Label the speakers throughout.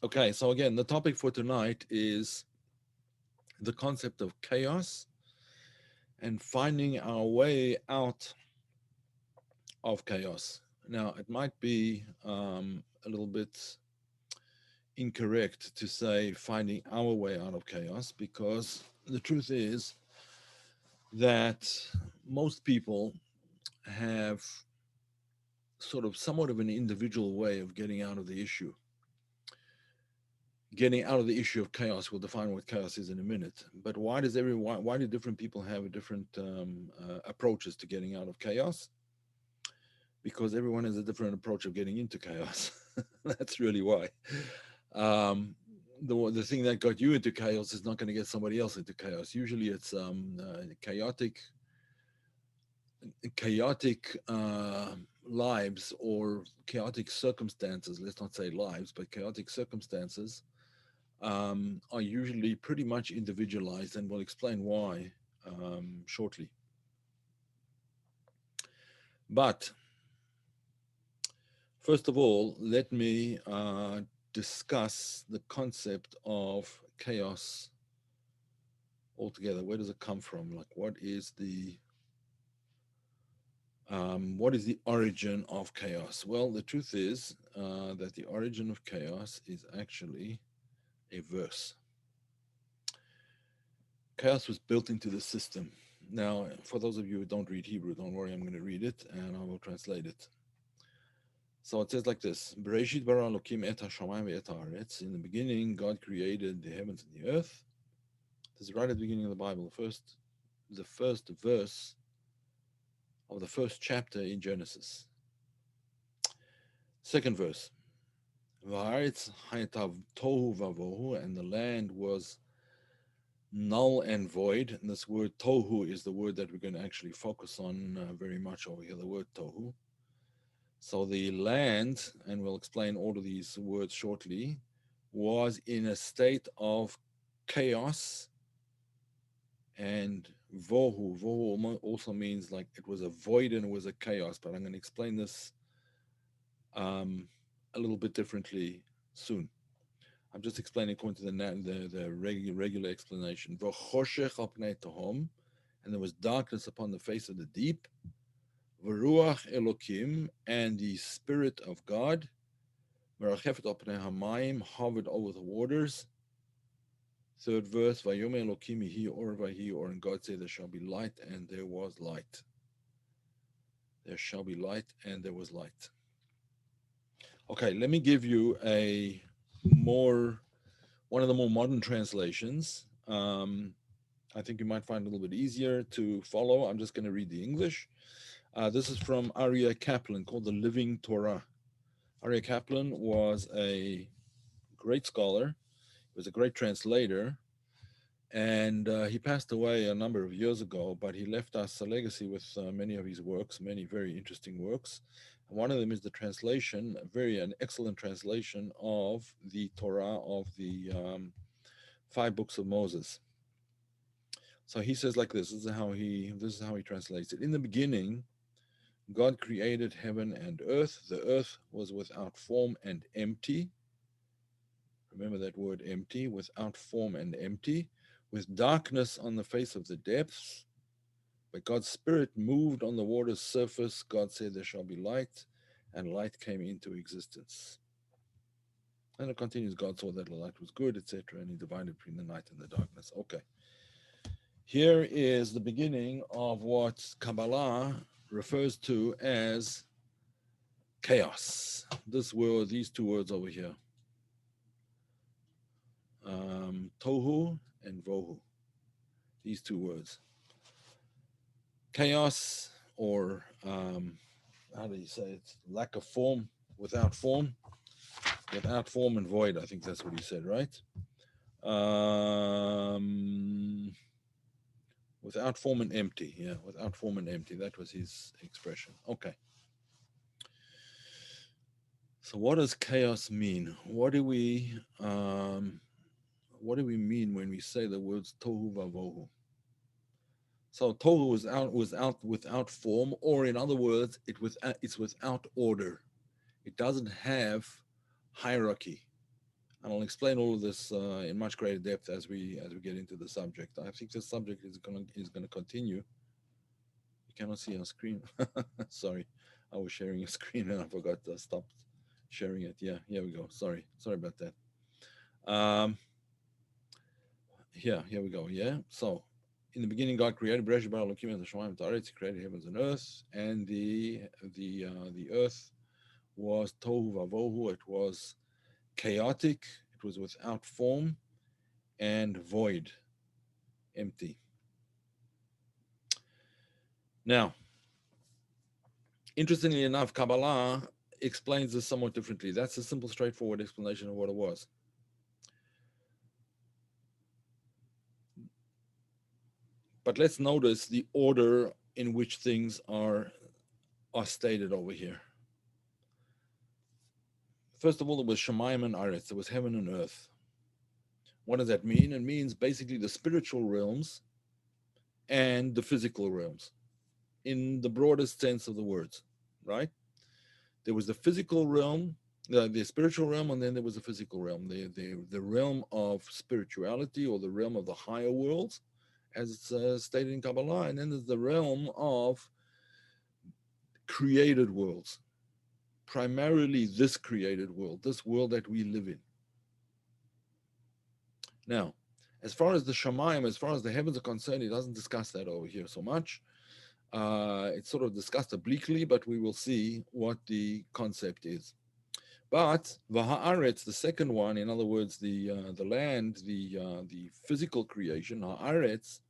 Speaker 1: Okay, so again, the topic for tonight is the concept of chaos and finding our way out of chaos. Now, it might be a little bit incorrect to say finding our way out of chaos, because the truth is that most people have sort of somewhat of an individual way of getting out of the issue. Getting out of the issue of chaos. We'll define what chaos is in a minute. But why do different people have different approaches to getting out of chaos? Because everyone has a different approach of getting into chaos. That's really why. Um, the thing that got you into chaos is not going to get somebody else into chaos. Usually, it's chaotic lives or chaotic circumstances. Let's not say lives, but chaotic circumstances are usually pretty much individualized, and we'll explain why shortly. But first of all, let me discuss the concept of chaos altogether. Where does it come from? Like, what is the origin of chaos? Well, the truth is that the origin of chaos is actually a verse. Chaos was built into the system. Now, for those of you who don't read Hebrew, don't worry, I'm going to read it and I will translate it. So it says like this: Bereshit bara Elokim et hashamayim ve'et haaretz. In the beginning, God created the heavens and the earth. This is right at the beginning of the Bible, the first verse of the first chapter in Genesis. Second verse: V'haaretz hayatav tohu vavohu, and the land was null and void. And this word tohu is the word that we're going to actually focus on very much over here, the word tohu. So the land, and we'll explain all of these words shortly, was in a state of chaos. And vohu also means like it was a void and it was a chaos, but I'm going to explain this a little bit differently soon. I'm just explaining according to the regular explanation. V'choshech al pnei tehom, and there was darkness upon the face of the deep. V'ruach Elokim, and the Spirit of God. Merachefet al pnei hamayim, hovered over the waters. Third verse, Vayome Elokim yihi or vahi, or, and God said, there shall be light, and there was light. There shall be light, and there was light. Okay, let me give you one of the more modern translations. I think you might find it a little bit easier to follow. I'm just going to read the English. This is from Aryeh Kaplan, called the Living Torah. Aryeh Kaplan was a great scholar. He was a great translator, and he passed away a number of years ago, but he left us a legacy with many of his works, many very interesting works. And one of them is the translation, an excellent translation of the Torah, of the 5 books of Moses. So he says like this. This is how he translates it. In the beginning, God created heaven and earth. The earth was without form and empty. Remember that word empty, without form and empty, with darkness on the face of the depths. But God's Spirit moved on the water's surface. God said, there shall be light, and light came into existence. And it continues, God saw that the light was good, etc., and he divided between the night and the darkness. Okay. Here is the beginning of what Kabbalah refers to as chaos. These 2 words over here, tohu and vohu. These 2 words, chaos, or how do you say it? Lack of form, without form and void. I think that's what he said, right? Without form and empty. Yeah, without form and empty. That was his expression. Okay. So what does chaos mean? What do we mean when we say the words tohu vavohu? So tohu was out without form, or in other words, it's without order. It doesn't have hierarchy. And I'll explain all of this in much greater depth as we get into the subject. I think this subject is gonna continue. You cannot see our screen. Sorry, I was sharing a screen and I forgot to stop sharing it. Yeah, here we go. Sorry about that. Um, here we go. Yeah. So, in the beginning, God created Bereshit bara Elokim et hashamayim v'haaretz. He created heavens and earth, and the earth was tohu vohu. It was chaotic. It was without form and void, empty. Now, interestingly enough, Kabbalah explains this somewhat differently. That's a simple, straightforward explanation of what it was. But let's notice the order in which things are stated over here. First of all, it was Shemayim and Aretz. It was heaven and earth. What does that mean? It means basically the spiritual realms and the physical realms in the broadest sense of the words, right? There was the physical realm, the spiritual realm, and then there was the physical realm, the realm of spirituality, or the realm of the higher worlds, as it's stated in Kabbalah, and then there's the realm of created worlds, primarily this created world, this world that we live in. Now, as far as the Shamayim, as far as the heavens are concerned, it doesn't discuss that over here so much. It's sort of discussed obliquely, but we will see what the concept is. But V'ha'aretz, the second one, in other words, the land, the physical creation, Ha'aretz,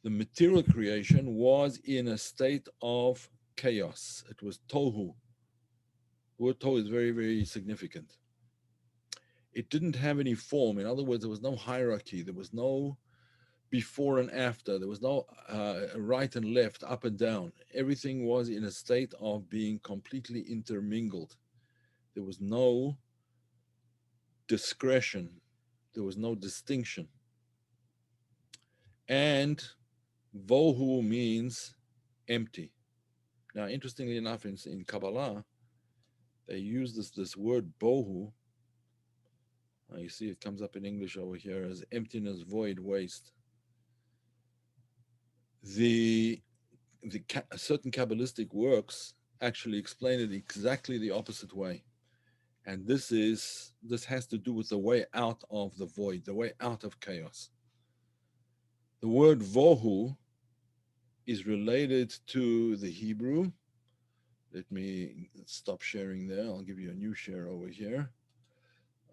Speaker 1: the material creation, was in a state of chaos. It was tohu. The word tohu is very, very significant. It didn't have any form. In other words, there was no hierarchy. There was no before and after. There was no right and left, up and down. Everything was in a state of being completely intermingled. There was no discretion. There was no distinction. And vohu means empty. Now, interestingly enough, in Kabbalah, they use this word bohu. You see it comes up in English over here as emptiness, void, waste. Certain Kabbalistic works actually explain it exactly the opposite way. And this has to do with the way out of the void, the way out of chaos. The word vohu is related to the Hebrew. Let me stop sharing there. I'll give you a new share over here.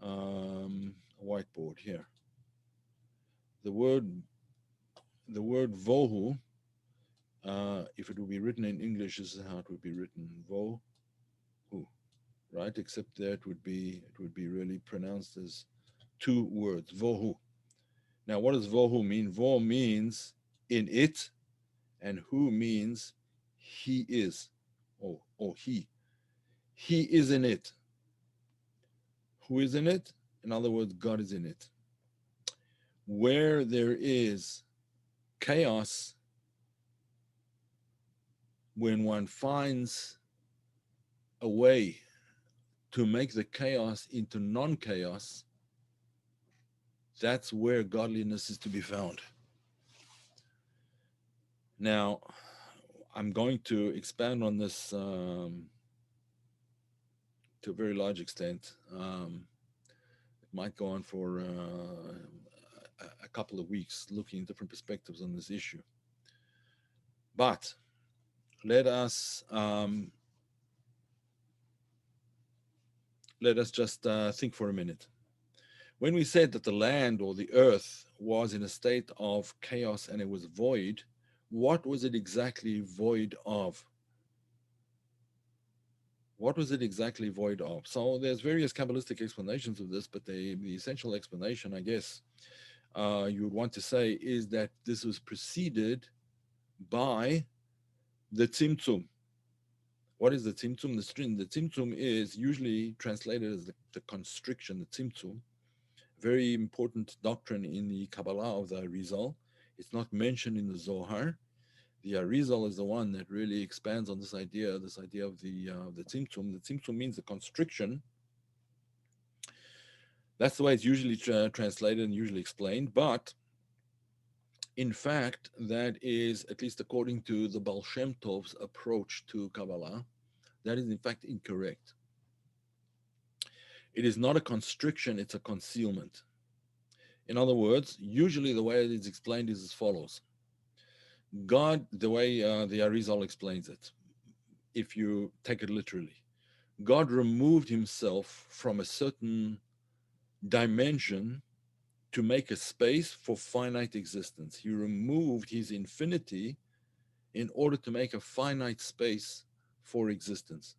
Speaker 1: Whiteboard here. The word vohu, if it would be written in English, this is how it would be written: vohu, right? Except that it would be really pronounced as two words: vohu. Now, what does vohu mean? Vo means in it, and hu means he is, or he. He is in it. Who is in it? In other words, God is in it. Where there is chaos, when one finds a way to make the chaos into non-chaos, that's where godliness is to be found. Now, I'm going to expand on this to a very large extent. It might go on for a couple of weeks, looking at different perspectives on this issue. But let us just think for a minute. When we said that the land or the earth was in a state of chaos and it was void, what was it exactly void of? What was it exactly void of? So there's various Kabbalistic explanations of this, but the essential explanation, I guess, you would want to say, is that this was preceded by the Tzimtzum. What is the Tzimtzum? The Tzimtzum is usually translated as the constriction, the Tzimtzum. Very important doctrine in the Kabbalah of the Arizal. It's not mentioned in the Zohar. The Arizal is the one that really expands on this idea of the Tzimtzum. The Tzimtzum means the constriction That's the way it's usually translated and usually explained. But in fact, that is, at least according to the Baal Shem Tov's approach to Kabbalah, that is in fact incorrect. It is not a constriction, it's a concealment. In other words, usually the way it is explained is as follows. God, the way the Arizal explains it, if you take it literally, God removed himself from a certain dimension to make a space for finite existence. He removed his infinity in order to make a finite space for existence.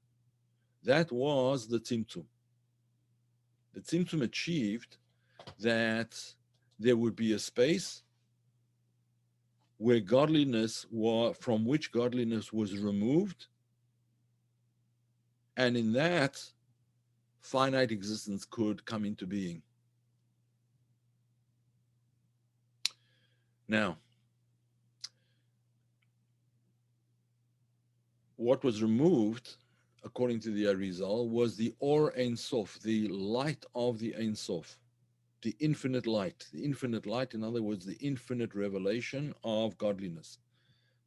Speaker 1: That was the Tzimtzum. The Tzimtzum achieved that there would be a space where godliness was, from which godliness was removed, and in that, finite existence could come into being. Now, what was removed, according to the Arizal, was the Or Ein Sof, the light of the Ein Sof, the infinite light. The infinite light, in other words, the infinite revelation of godliness.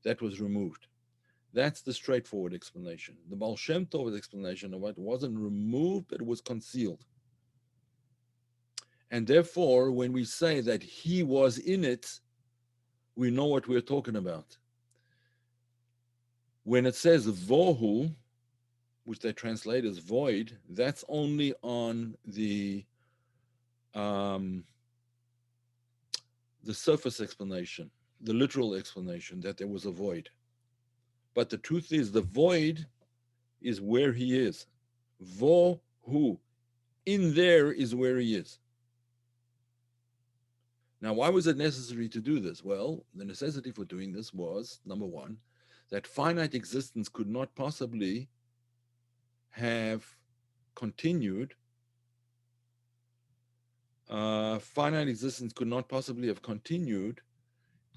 Speaker 1: That was removed. That's the straightforward explanation. The Baal Shem Tov's explanation of it wasn't removed, but it was concealed. And therefore, when we say that he was in it, we know what we're talking about. When it says vohu, which they translate as void, that's only on the surface explanation, the literal explanation that there was a void. But the truth is, the void is where he is. Vohu, in there is where he is. Now, why was it necessary to do this? Well, the necessity for doing this was, number one, that finite existence could not possibly have continued. Finite existence could not possibly have continued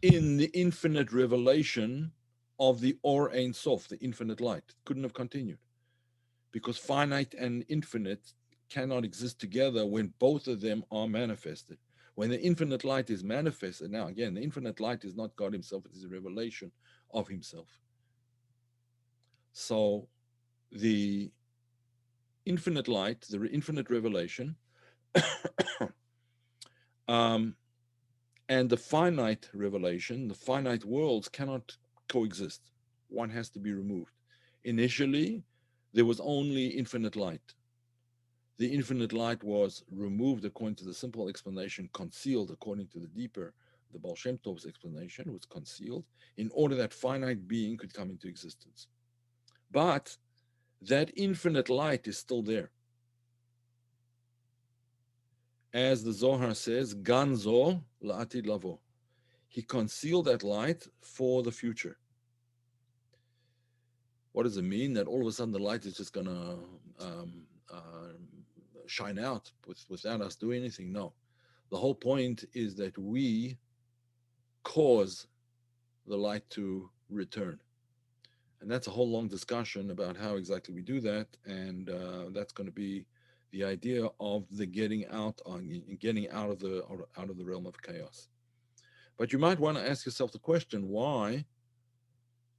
Speaker 1: in the infinite revelation of the Or Ein Sof, the infinite light. It couldn't have continued because finite and infinite cannot exist together when both of them are manifested. When the infinite light is manifested, now again, the infinite light is not God himself, it is a revelation of himself. So the infinite light, the infinite revelation, and the finite revelation, the finite worlds cannot coexist. One has to be removed. Initially, there was only infinite light. The infinite light was removed according to the simple explanation, concealed according to the deeper, the Baal Shem Tov's explanation, was concealed in order that finite being could come into existence. But that infinite light is still there. As the Zohar says, Ganzo la'atid lavo. He concealed that light for the future. What does it mean? That all of a sudden the light is just going to shine out without us doing anything? No. The whole point is that we cause the light to return. And that's a whole long discussion about how exactly we do that. And that's going to be the idea of the getting out of the realm of chaos. But you might want to ask yourself the question, why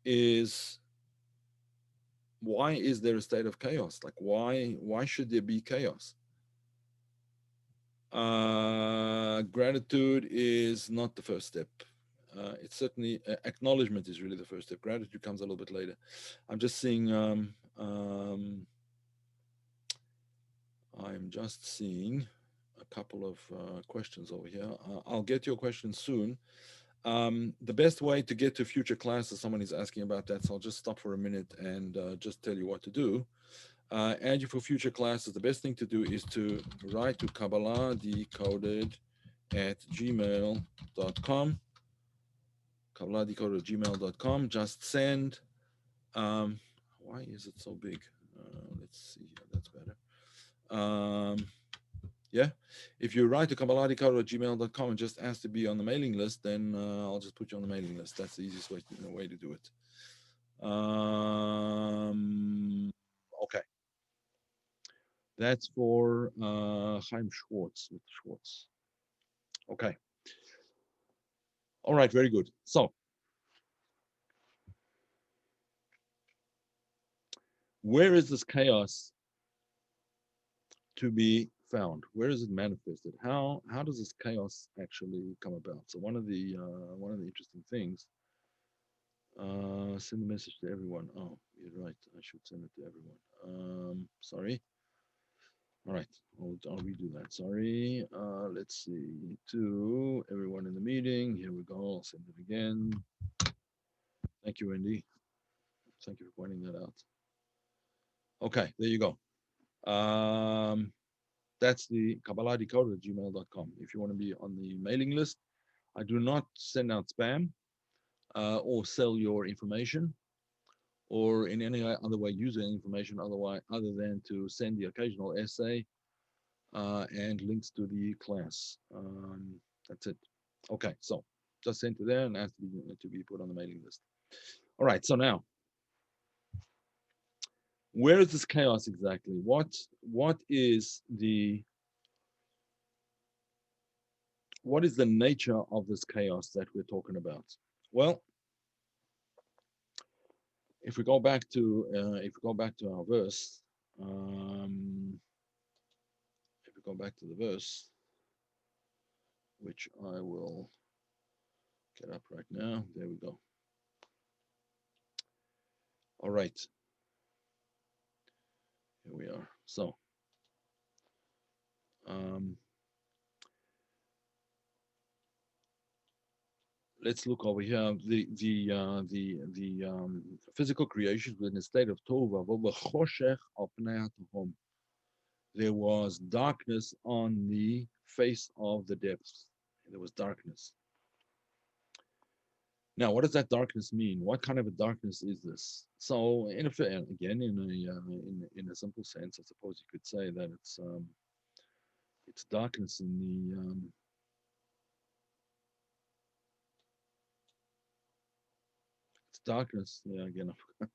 Speaker 1: is there a state of chaos? Like, why should there be chaos? Gratitude is not the first step. It's certainly acknowledgement is really the first step. Gratitude comes a little bit later. I'm just seeing. I'm just seeing a couple of questions over here. I'll get your questions soon. The best way to get to future classes, someone is asking about that, so I'll just stop for a minute and just tell you what to do. Add you for future classes. The best thing to do is to write to Kabbalah Decoded at gmail.com. Kabbalah Decoded at gmail.com. Just send. Why is it so big? Let's see here. That's better. Yeah, if you write to kabbalah@gmail.com and just ask to be on the mailing list, then I'll just put you on the mailing list. That's the easiest way to do it. Okay. That's for Chaim Schwartz with Schwartz. Okay. All right. Very good. So, where is this chaos to be found? Where is it manifested? How does this chaos actually come about? So one of the interesting things. Send a message to everyone. Oh, you're right. I should send it to everyone. Sorry. All right. I'll redo that. Sorry. Let's see. To everyone in the meeting. Here we go. I'll send it again. Thank you, Wendy. Thank you for pointing that out. Okay, there you go. That's the KabbalahDecoder@gmail.com. If you want to be on the mailing list, I do not send out spam or sell your information or in any other way use your information other than to send the occasional essay and links to the class. That's it. Okay, so just send to there and ask to be put on the mailing list. All right, so now, where is this chaos exactly? What is the nature of this chaos that we're talking about? Well, if we go back to our verse, if we go back to the verse, which I will get up right now. There we go. All right. Here we are. So, let's look over here. The physical creation was in a state of tohu vavohu al pnei hatahom. There was darkness on the face of the depths. There was darkness. Now, what does that darkness mean? What kind of a darkness is this? So, in a simple sense, I suppose you could say that it's darkness in the it's darkness. Yeah, again, I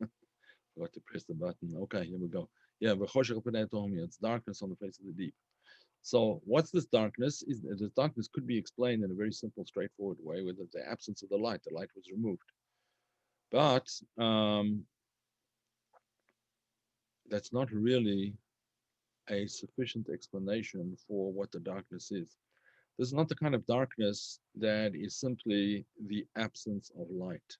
Speaker 1: forgot to press the button. Okay, here we go. Yeah, it's darkness on the face of the deep. So, what's this darkness? Is this darkness could be explained in a very simple, straightforward way with the absence of the light. The light was removed, but that's not really a sufficient explanation for what the darkness is. This is not the kind of darkness that is simply the absence of light.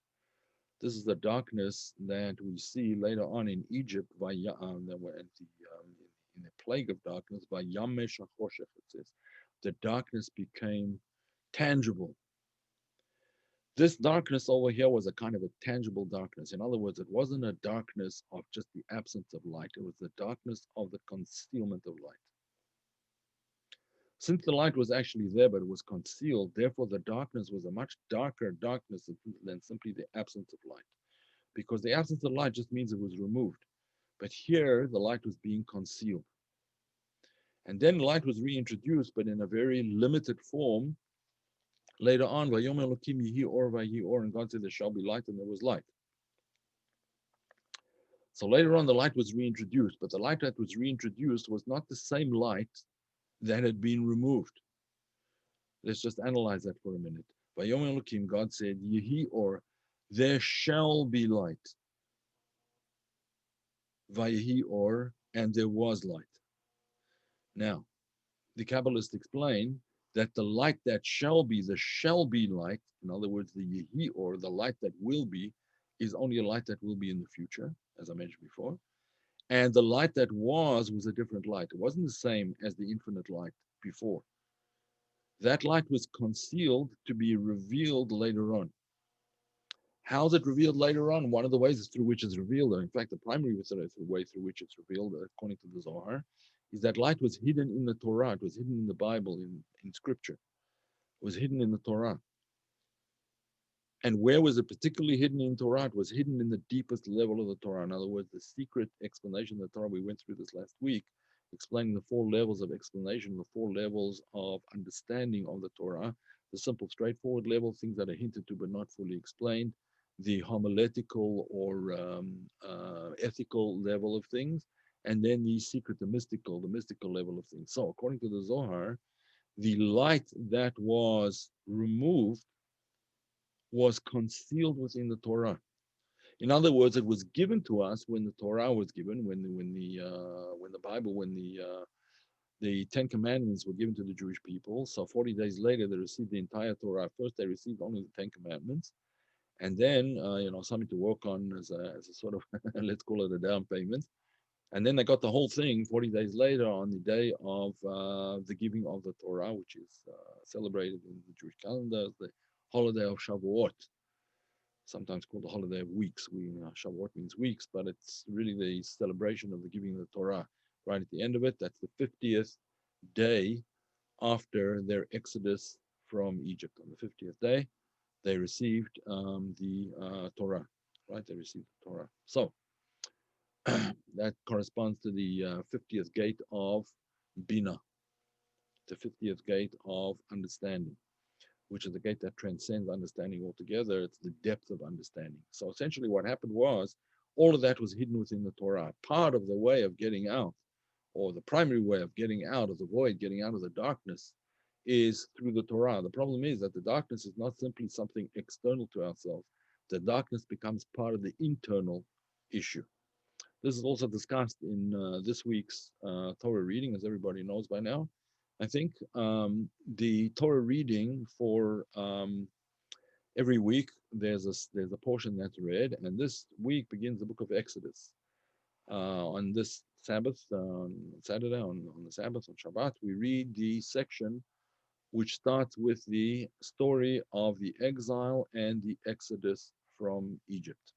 Speaker 1: This is the darkness that we see later on in Egypt by in the plague of darkness by Yamesh Achoshech. It says the darkness became tangible. This darkness over here was a kind of a tangible darkness. In other words, it wasn't a darkness of just the absence of light. It was the darkness of the concealment of light. Since the light was actually there, but it was concealed, therefore the darkness was a much darker darkness than simply the absence of light. Because the absence of light just means it was removed. But here, the light was being concealed. And then light was reintroduced, but in a very limited form. Later on, Vayom Elokim Yehi Or Vayi Or, and God said there shall be light, and there was light. So later on, the light was reintroduced, but the light that was reintroduced was not the same light that had been removed. Let's just analyze that for a minute. Vayom Elokim, God said, Yehi Or, there shall be light. Vayehi Or, and there was light. Now, the Kabbalists explain that the light that shall be, the shall be light, in other words, the Yehi Or, the light that will be, is only a light that will be in the future, as I mentioned before. And the light that was a different light. It wasn't the same as the infinite light before. That light was concealed to be revealed later on. How is it revealed later on? One of the ways is through which it's revealed. In fact, the primary way through which it's revealed, according to the Zohar, is that light was hidden in the Torah. It was hidden in the Bible, in Scripture. It was hidden in the Torah. And where was it particularly hidden in Torah? It was hidden in the deepest level of the Torah. In other words, the secret explanation of the Torah, we went through this last week, explaining the four levels of explanation, the four levels of understanding of the Torah, the simple, straightforward level, things that are hinted to but not fully explained, the homiletical or ethical level of things, and then the secret, the mystical level of things. So according to the Zohar, the light that was removed was concealed within the Torah. In other words, it was given to us when the Torah was given, when the Bible, when the Ten Commandments were given to the Jewish people. So 40 days later, they received the entire Torah. First, they received only the Ten Commandments, and then something to work on as a sort of let's call it a down payment. And then they got the whole thing 40 days later on the day of the giving of the Torah, which is celebrated in the Jewish calendar as the holiday of Shavuot, sometimes called the holiday of weeks. Shavuot means weeks, but it's really the celebration of the giving of the Torah right at the end of it. That's the 50th day after their exodus from Egypt. On the 50th day, they received the Torah, right? They received the Torah. So that corresponds to the 50th gate of Bina, the 50th gate of understanding, which is the gate that transcends understanding altogether. It's the depth of understanding. So essentially, what happened was all of that was hidden within the Torah. Part of the way of getting out, or the primary way of getting out of the void, getting out of the darkness, is through the Torah. The problem is that the darkness is not simply something external to ourselves. The darkness becomes part of the internal issue. This is also discussed in this week's Torah reading, as everybody knows by now. I think the Torah reading for every week there's a portion that's read, and this week begins the book of Exodus. On this Sabbath, on Saturday, on the Sabbath, on Shabbat, we read the section which starts with the story of the exile and the exodus from Egypt.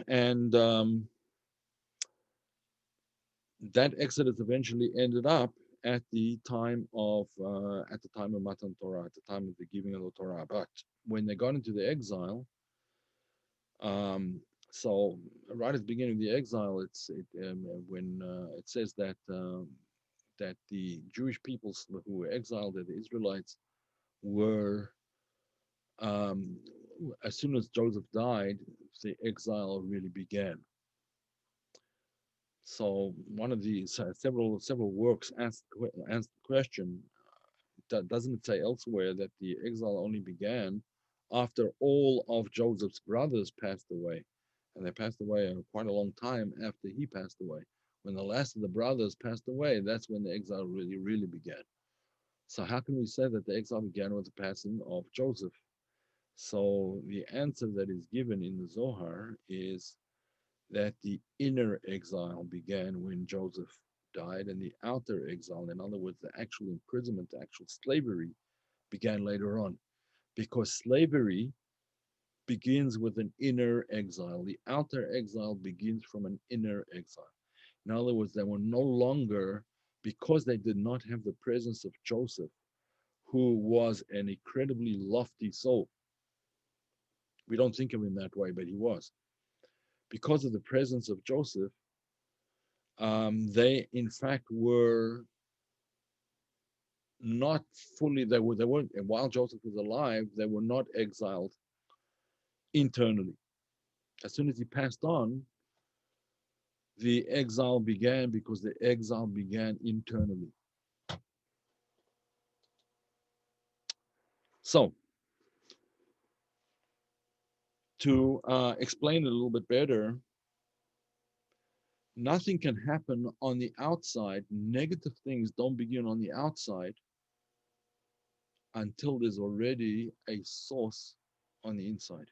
Speaker 1: And that exodus eventually ended up at the time of Matan Torah, at the time of the giving of the Torah. But when they got into the exile, so right at the beginning of the exile, when it says that that the Jewish peoples who were exiled, that the Israelites were, um, as soon as Joseph died, the exile really began. So one of these several works asked the question, doesn't it say elsewhere that the exile only began after all of Joseph's brothers passed away? And they passed away quite a long time after he passed away. When the last of the brothers passed away, that's when the exile really began. So how can we say that the exile began with the passing of Joseph? So the answer that is given in the Zohar is that the inner exile began when Joseph died, and the outer exile, in other words, the actual imprisonment, the actual slavery, began later on. Because slavery begins with an inner exile. The outer exile begins from an inner exile. In other words, they were no longer, because they did not have the presence of Joseph, who was an incredibly lofty soul. We don't think of him that way, but he was. Because of the presence of Joseph, they in fact were not fully, they weren't, and while Joseph was alive, they were not exiled internally. As soon as he passed on, the exile began, because the exile began internally. So, to explain it a little bit better, nothing can happen on the outside. Negative things don't begin on the outside until there's already a source on the inside.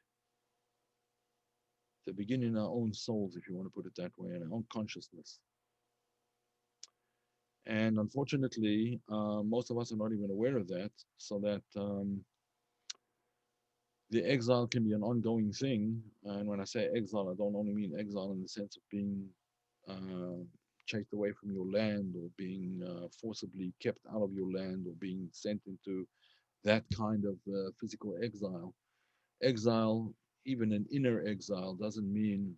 Speaker 1: They begin in our own souls, if you want to put it that way, in our own consciousness. And unfortunately, most of us are not even aware of that, so that the exile can be an ongoing thing. And when I say exile, I don't only mean exile in the sense of being chased away from your land, or being forcibly kept out of your land, or being sent into that kind of physical exile. Exile, even an inner exile, doesn't mean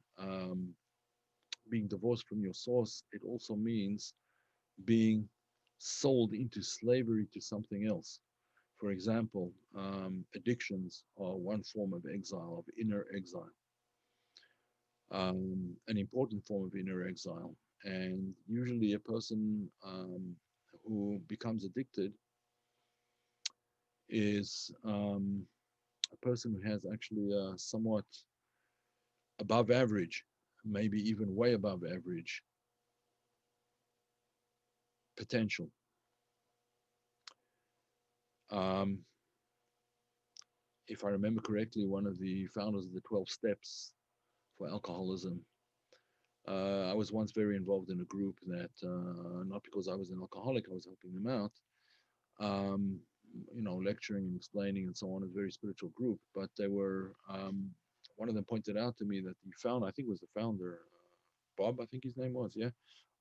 Speaker 1: being divorced from your source. It also means being sold into slavery to something else. For example, addictions are one form of exile, of inner exile. an important form of inner exile. And usually a person who becomes addicted is a person who has actually a somewhat above average, maybe even way above average potential. Um, if I remember correctly, one of the founders of the 12 Steps for Alcoholism, I was once very involved in a group that, not because I was an alcoholic, I was helping them out, um, lecturing and explaining and so on, a very spiritual group, but they were, one of them pointed out to me that the founder, I think it was the founder, Bob, I think his name was, yeah,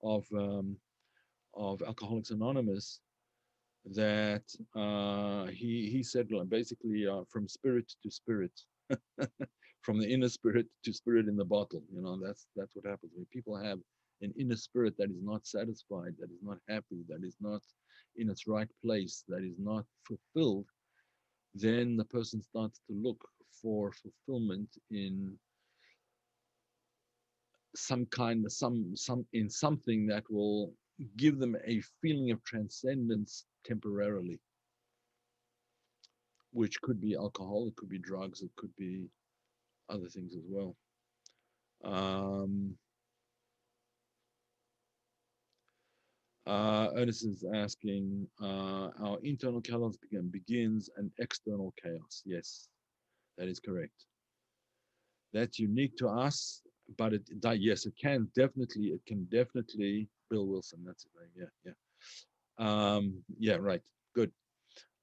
Speaker 1: of Alcoholics Anonymous, that he said basically from spirit to spirit, from the inner spirit to spirit in the bottle. That's what happens when people have an inner spirit that is not satisfied, that is not happy, that is not in its right place, that is not fulfilled. Then the person starts to look for fulfillment in some in something that will give them a feeling of transcendence temporarily, which could be alcohol, it could be drugs, it could be other things as well. Um, Ernest is asking, our internal chaos begins an external chaos. Yes, that is correct. That's unique to us, but yes, it can definitely, Bill Wilson, that's his name, yeah, yeah. Yeah, right, good.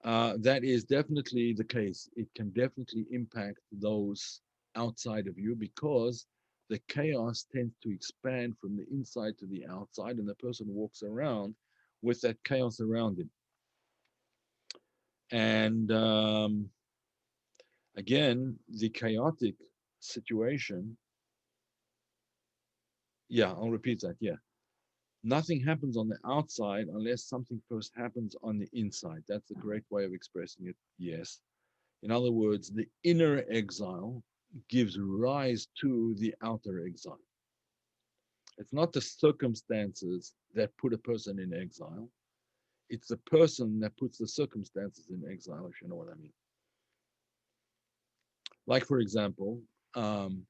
Speaker 1: That is definitely the case. It can definitely impact those outside of you because the chaos tends to expand from the inside to the outside, and the person walks around with that chaos around him. And again, the chaotic situation, yeah, I'll repeat that. Yeah. Nothing happens on the outside unless something first happens on the inside. That's the correct way of expressing it. Yes. In other words, the inner exile gives rise to the outer exile. It's not the circumstances that put a person in exile. It's the person that puts the circumstances in exile, if you know what I mean. Like, for example, um,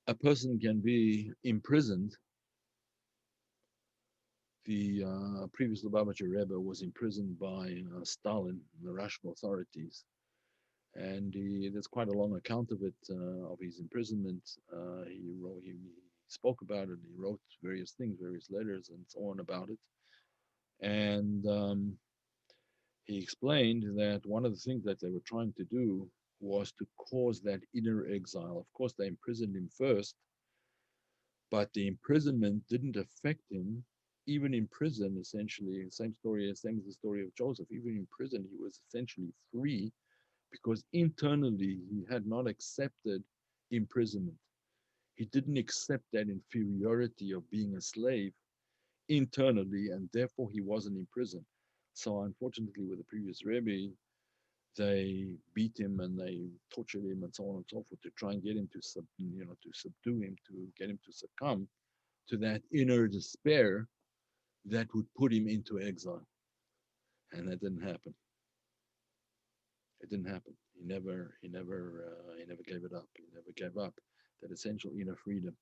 Speaker 1: a person can be imprisoned. The previous Lubavitcher Rebbe was imprisoned by Stalin, the Russian authorities, and there's quite a long account of it, of his imprisonment. He spoke about it. He wrote various things, various letters, and so on about it. And he explained that one of the things that they were trying to do was to cause that inner exile. Of course, they imprisoned him first, but the imprisonment didn't affect him. Even in prison, essentially, same as the story of Joseph. Even in prison, he was essentially free because internally he had not accepted imprisonment. He didn't accept that inferiority of being a slave internally, and therefore he wasn't in prison. So, unfortunately, with the previous Rebbe, they beat him and they tortured him and so on and so forth to try and get him to subdue him, to get him to succumb to that inner despair that would put him into exile. And that didn't happen. It didn't happen. He never gave it up. He never gave up that essential inner freedom.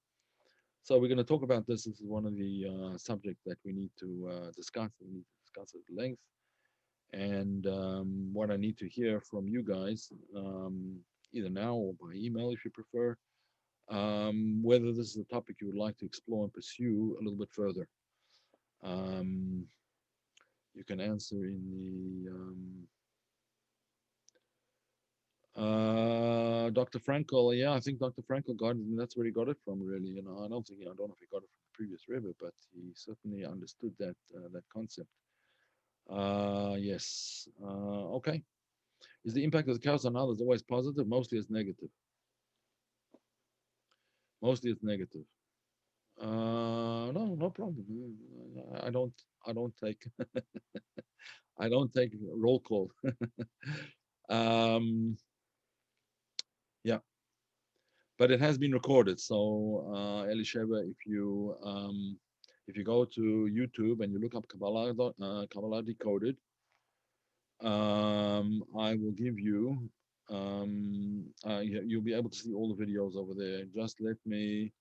Speaker 1: So we're going to talk about this. This is one of the subjects that we need to discuss. We need to discuss at length. And what I need to hear from you guys, either now or by email if you prefer, whether this is a topic you would like to explore and pursue a little bit further. Um, you can answer in the Dr. Frankel. Yeah, I think Dr. Frankel got it, and that's where he got it from. Really, I don't know if he got it from the previous Rebbe, but he certainly understood that concept. Yes. Okay. Is the impact of the chaos on others always positive? Mostly it's negative. Mostly it's negative. No, no problem. I don't. I don't take. I don't take roll call. um, yeah. but it has been recorded. So Elisheva, if you go to YouTube and you look up Kabbalah Decoded, I will give you you'll be able to see all the videos over there. Just let me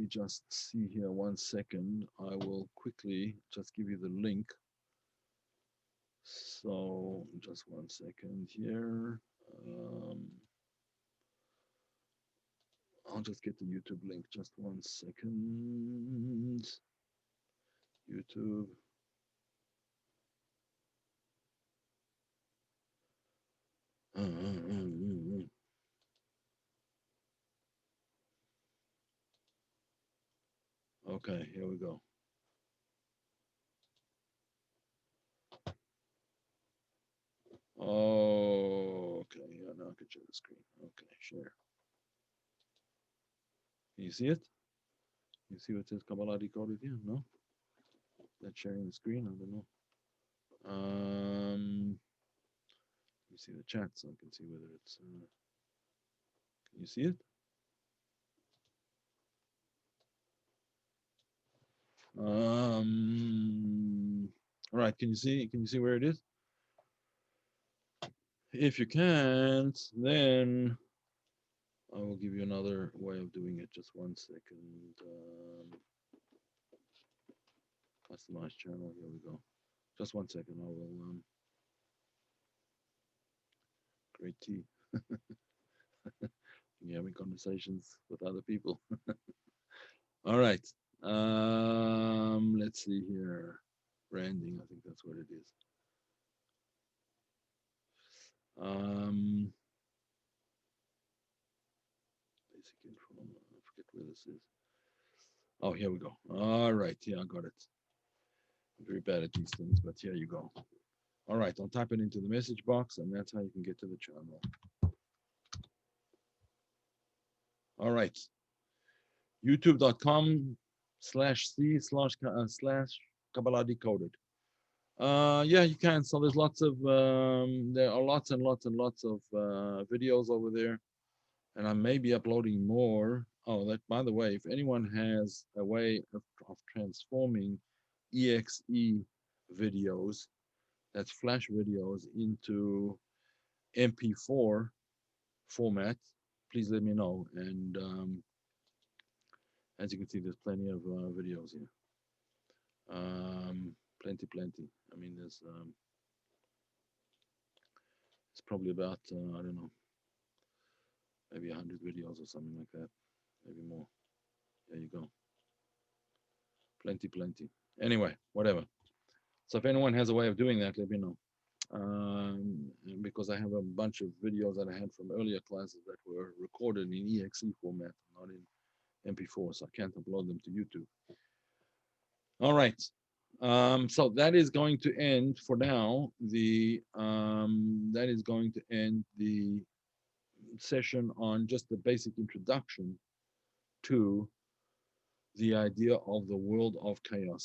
Speaker 1: just see here 1 second. I will quickly just give you the link. So just 1 second here. I'll just get the YouTube link. Just 1 second. YouTube. Okay, here we go. Oh, okay. Yeah, now I can share the screen. Okay, share. Can you see it? You see what says Kabbalah Decoded here? No? That's sharing the screen? I don't know. You see the chat so I can see whether it's. Can you see it? All right. Can you see? Can you see where it is? If you can't, then I will give you another way of doing it. Just 1 second. Customize channel. Here we go. Just 1 second. I will great tea. You're having conversations with other people. All right. Let's see here. Branding. I think that's what it is. Basic info. I forget where this is. Oh, here we go. All right. Yeah, I got it. I'm very bad at these things, but here you go. All right. I'll type it into the message box, and that's how you can get to the channel. All right. YouTube.com/C// Kabbalah Decoded. Yeah, you can. So there's lots of there are lots and lots and lots of videos over there, and I may be uploading more. Oh, that by the way, if anyone has a way of transforming exe videos, that's flash videos, into MP4 format, please let me know. And as you can see, there's plenty of videos here. Plenty. I mean, there's it's probably about I don't know, maybe 100 videos or something like that, maybe more. There you go. Plenty. Anyway, whatever. So if anyone has a way of doing that, let me know. Because I have a bunch of videos that I had from earlier classes that were recorded in exe format, not in MP4, so I can't upload them to YouTube. All right. So that is going to end for now. That is going to end the session on just the basic introduction to the idea of the world of chaos.